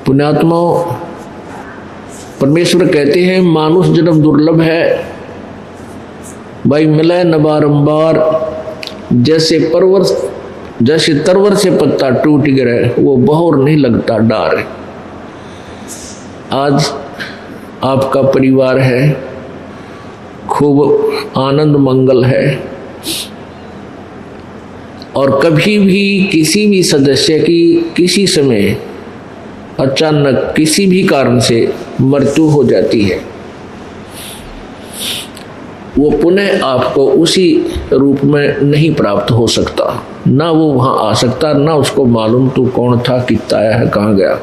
पुण्यात्माओं, परमेश्वर कहते हैं मानुष जन्म दुर्लभ है भाई, मिले न बारंबार। जैसे तरवर से पत्ता टूट गिरे, वो बहोर नहीं लगता डार। आज आपका परिवार है, खूब आनंद मंगल है, और कभी भी किसी भी सदस्य की किसी समय अचानक किसी भी कारण से मृत्यु हो जाती है, वो पुनः आपको उसी रूप में नहीं प्राप्त हो सकता, ना वो वहां आ सकता, ना उसको मालूम तू कौन था, कितना आया है, कहां गया।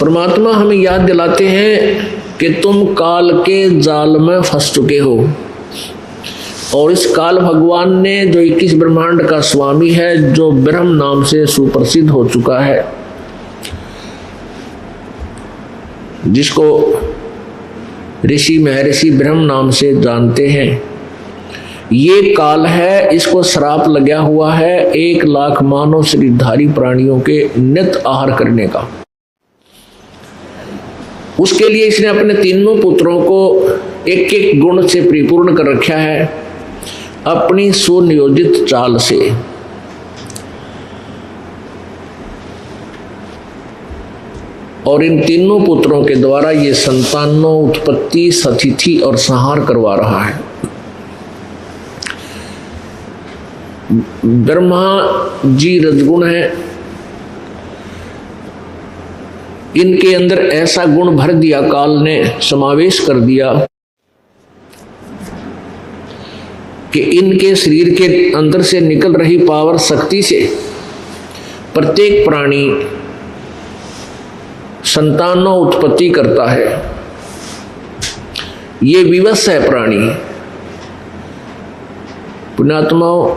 परमात्मा हमें याद दिलाते हैं कि तुम काल के जाल में फंस चुके हो, और इस काल भगवान ने जो 21 ब्रह्मांड का स्वामी है, जो ब्रह्म नाम से सुप्रसिद्ध हो चुका है, जिसको ऋषि महर्षि ब्रह्म नाम से जानते हैं, ये काल है, इसको श्राप लगा हुआ है 1 लाख मानव शरीरधारी प्राणियों के नित्य आहार करने का। उसके लिए इसने अपने तीनों पुत्रों को एक एक गुण से परिपूर्ण कर रखा है, अपनी सुनियोजित चाल से। और इन तीनों पुत्रों के द्वारा ये संतानों उत्पत्ति, सतिथि और संहार करवा रहा है। ब्रह्मा जी रजगुण है, इनके अंदर ऐसा गुण भर दिया, काल ने समावेश कर दिया कि इनके शरीर के अंदर से निकल रही पावर शक्ति से प्रत्येक प्राणी संतानों उत्पत्ति करता है। ये विवश है प्राणी। पुण्यात्माओं,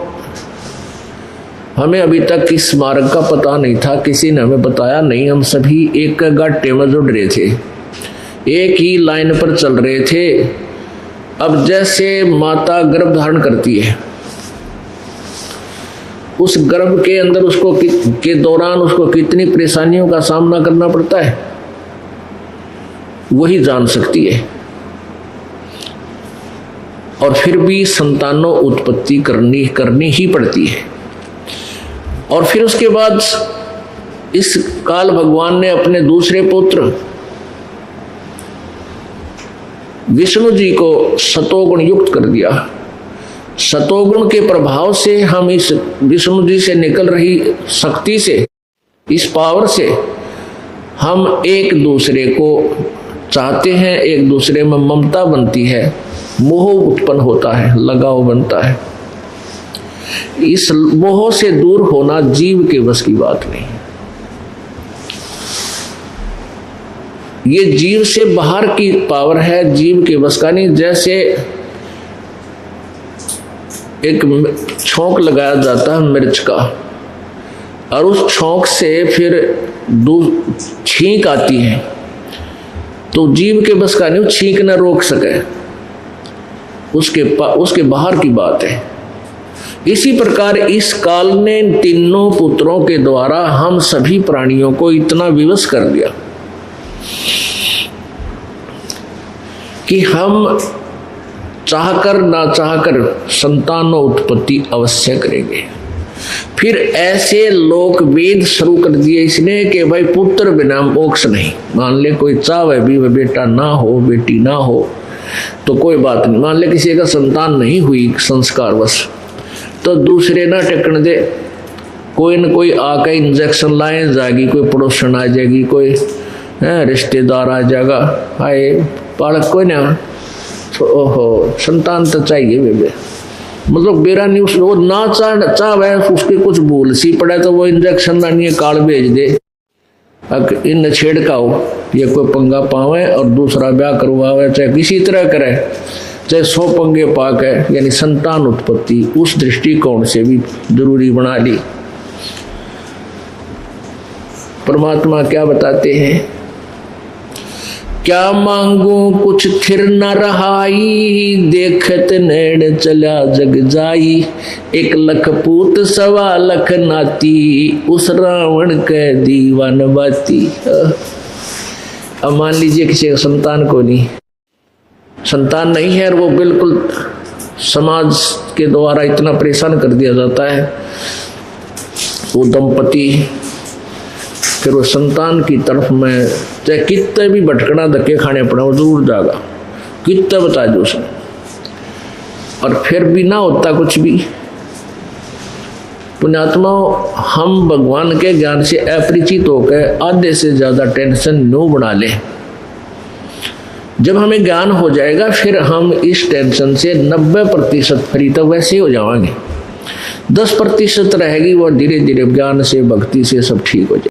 हमें अभी तक इस मार्ग का पता नहीं था, किसी ने हमें बताया नहीं। हम सभी एक गड्ढे में जुड़ रहे थे, एक ही लाइन पर चल रहे थे। अब जैसे माता गर्भ धारण करती है, उस गर्भ के अंदर उसको के दौरान उसको कितनी परेशानियों का सामना करना पड़ता है, वही जान सकती है। और फिर भी संतानों उत्पत्ति करनी ही पड़ती है। और फिर उसके बाद इस काल भगवान ने अपने दूसरे पुत्र विष्णु जी को सतोगुण युक्त कर दिया। सतोगुण के प्रभाव से हम इस विष्णु जी से निकल रही शक्ति से, इस पावर से हम एक दूसरे को चाहते हैं, एक दूसरे में ममता बनती है, मोह उत्पन्न होता है, लगाव बनता है। इस मोह से दूर होना जीव के बस की बात नहीं। ये जीव से बाहर की पावर है, जीव के बस का नहीं। जैसे एक छौंक लगाया जाता है मिर्च का, और उस छौंक से फिर छींक आती है, तो जीव के बस का नहीं, छींक न रोक सके, उसके बाहर की बात है। इसी प्रकार इस काल ने तीनों पुत्रों के द्वारा हम सभी प्राणियों को इतना विवश कर दिया कि हम चाहकर ना चाहकर संतानों उत्पत्ति अवश्य करेंगे। फिर ऐसे लोक वेद शुरू कर दिए इसने कि भाई पुत्र बिना मोक्ष नहीं। मान ले कोई चाहे भी वह बेटा ना हो, बेटी ना हो, तो कोई बात नहीं। मान ले किसी का संतान नहीं हुई संस्कारवश, तो दूसरे ना टेकन दे, कोई न कोई आके इंजेक्शन लाए जाएगी, कोई पड़ोसन आ जाएगी, कोई रिश्तेदार आ जाएगा, आए बालक कोई ना, तो ओहो संतान तो चाहिए बेबे। मतलब बेरा नहीं, वो ना चाहे उसके कुछ भूल सी पड़े तो वो इंजेक्शन लानी है, काल भेज दे, इन छेड़काओ, ये कोई पंगा पावे और दूसरा ब्याह करवावे, चाहे किसी तरह करे, चाहे 100 पंगे पाक है। यानी संतान उत्पत्ति उस दृष्टिकोण से भी जरूरी बना ली। परमात्मा क्या बताते हैं क्या मांगू कुछ थिर न रहाई, देखत नैन चला जग जाई। 1 लख पूत 1.25 लख नाती, उस रावण के दीवान बाती। अब मान लीजिए किसी का संतान को नहीं, संतान नहीं है और वो बिल्कुल समाज के द्वारा इतना परेशान कर दिया जाता है, वो दंपति फिर वो संतान की तरफ में चाहे कितने भी भटकना धक्के खाने पड़े वो जरूर जाएगा, कितने बता दो उसने, और फिर भी ना होता कुछ भी। पुण्यात्मा, हम भगवान के ज्ञान से अपरिचित होकर आधे से ज्यादा टेंशन नो बना ले। जब हमें ज्ञान हो जाएगा फिर हम इस टेंशन से 90% फ्री तक वैसे हो जाएंगे। 10% रहेगी वो धीरे धीरे ज्ञान से भक्ति से सब ठीक हो जाएगा।